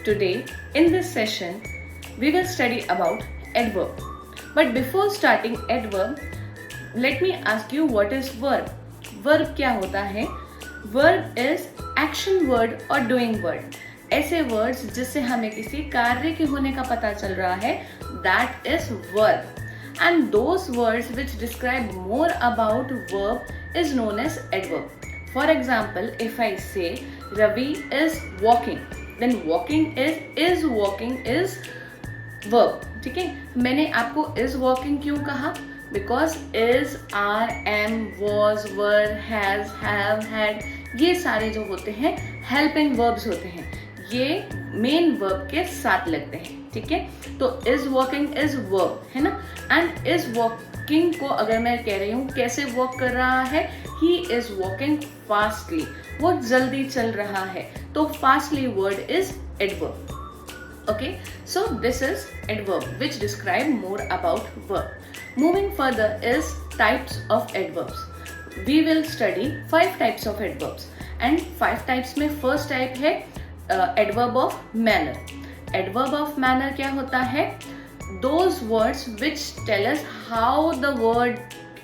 Today, in this session, we will study about adverb. But before starting adverb, let me ask you what is verb. Verb क्या होता है? Verb is action word or doing word. ऐसे words जिससे हमें किसी कार्य के होने का पता चल रहा है, that is verb. And those words which describe more about verb is known as adverb. For example, if I say Ravi is walking, then walking is walking is verb. ठीक है, मैंने आपको is walking क्यों कहा? Because is, are, am, was, were, has, have, had, ये सारे जो होते हैं helping verbs होते हैं, ये main verb के साथ लगते हैं. ठीक है, तो is walking is verb है ना. And is walking को अगर मैं कह रही हूँ कैसे walk कर रहा है, he is walking fastly, वो जल्दी चल रहा है, तो fastly word is adverb. Okay, so this is adverb which describe more about verb. Moving further is types of adverbs. We will study 5 types of adverbs and 5 types में first type है adverb of manner. Adverb of manner क्या होता है? Those words which tell us how the word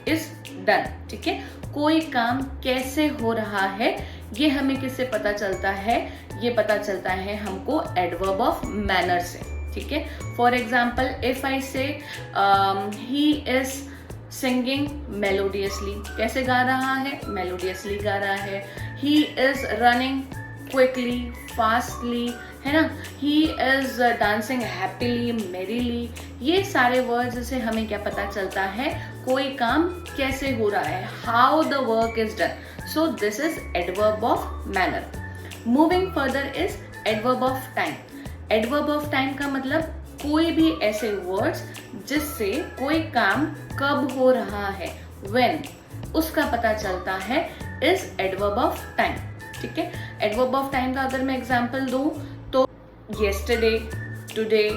is done. ठीक है, कोई काम कैसे हो रहा है, ये हमें किससे पता चलता है? ये पता चलता है हमको adverb of manner से. ठीक है, for example, if I say he is singing melodiously, कैसे गा रहा है? Melodiously गा रहा है. He is running quickly, fastly, है ना. He is dancing happily, merrily. ये सारे words से हमें क्या पता चलता है? कोई काम कैसे हो रहा है, how the work is done. So this is adverb of manner. Moving further is adverb of time. Adverb of time का मतलब कोई भी ऐसे words जिससे कोई काम कब हो रहा है, when, उसका पता चलता है, is adverb of time. ठीक है, adverb of time का अगर मैं example दूं तो yesterday, today,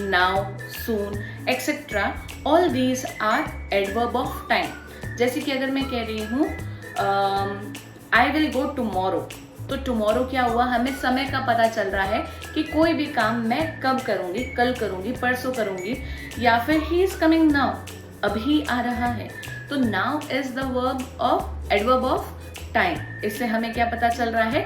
now, soon, etc. all these are adverb of time. जैसे कि अगर मैं कह रही हूँ I will go tomorrow, तो tomorrow क्या हुआ? हमें समय का पता चल रहा है कि कोई भी काम मैं कब करूँगी, कल करूँगी, परसों करूँगी. या फिर he is coming now, अभी आ रहा है, तो now is the verb of adverb of time. इससे हमें क्या पता चल रहा है?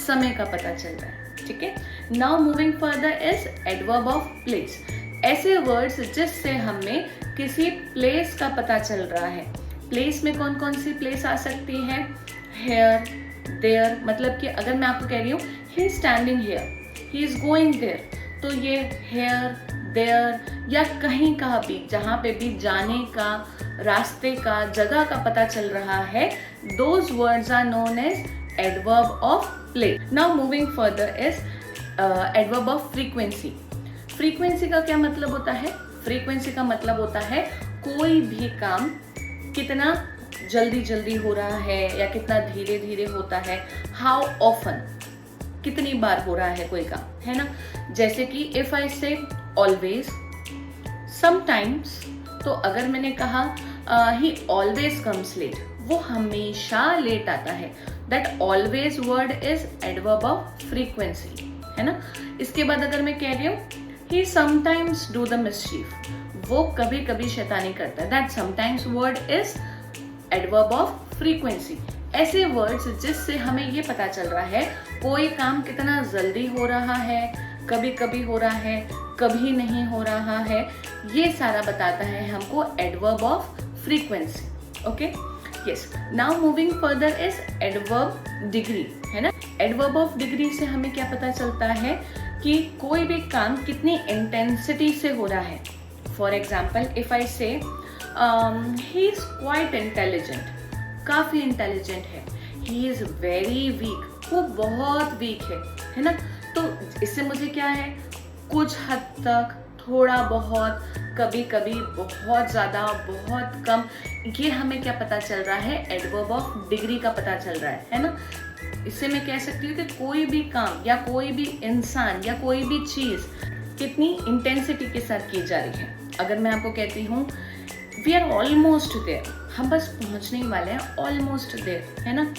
समय का पता चल रहा है. ठीक है, now moving further is adverb of place. ऐसे वर्ड्स जिससे हमें किसी प्लेस का पता चल रहा है. प्लेस में कौन कौन सी प्लेस आ सकती है? हेयर, देयर, मतलब कि अगर मैं आपको कह रही हूँ he is standing here, he is going there, तो ये हेयर, देयर या कहीं का भी, जहाँ पे भी जाने का, रास्ते का, जगह का पता चल रहा है, those words are known as adverb of place. Now moving further is adverb of frequency. Frequency का क्या मतलब होता है? Frequency का मतलब होता है कोई भी काम कितना जल्दी जल्दी हो रहा है या कितना धीरे धीरे होता है. How often, कितनी बार हो रहा है कोई काम, है ना. जैसे कि if I say always, sometimes, तो अगर मैंने कहा he always comes late, वो हमेशा लेट आता है, that always word is adverb of frequency, है ना. इसके बाद अगर मैं कह रही हूँ he sometimes do the mischief, वो कभी कभी शैतानी करता है, that sometimes word is adverb of frequency. ऐसे words जिससे हमें ये पता चल रहा है कोई काम कितना जल्दी हो रहा है, कभी कभी हो रहा है, कभी नहीं हो रहा है, ये सारा बताता है हमको adverb of frequency. Okay? Yes. Now moving further is adverb degree, है ना. Adverb of degree से हमें क्या पता चलता है कि कोई भी काम कितनी intensity से हो रहा है. For example, if I say he is quite intelligent, काफी intelligent है. He is very weak, वो बहुत weak है ना. तो इससे मुझे क्या है? कुछ हद तक, थोड़ा बहुत, कभी कभी बहुत ज़्यादा, बहुत कम, ये हमें क्या पता चल रहा है? एडवर्ब ऑफ डिग्री का पता चल रहा है ना. इससे मैं कह सकती हूँ कि कोई भी काम या कोई भी इंसान या कोई भी चीज़ कितनी इंटेंसिटी के साथ की जा रही है. अगर मैं आपको कहती हूँ वी आर ऑलमोस्ट देयर, हम बस पहुँचने ही वाले हैं, ऑलमोस्ट देयर, है ना.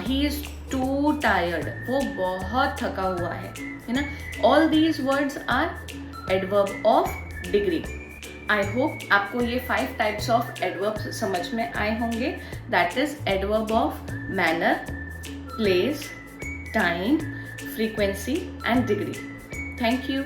ही इज़ टू टायर्ड, वो बहुत थका हुआ है है ना. All these words are adverb of degree. I hope आपको ये 5 टाइप्स ऑफ एडवर्ब समझ में आए होंगे. That is adverb of manner, place, time, frequency and degree. Thank you.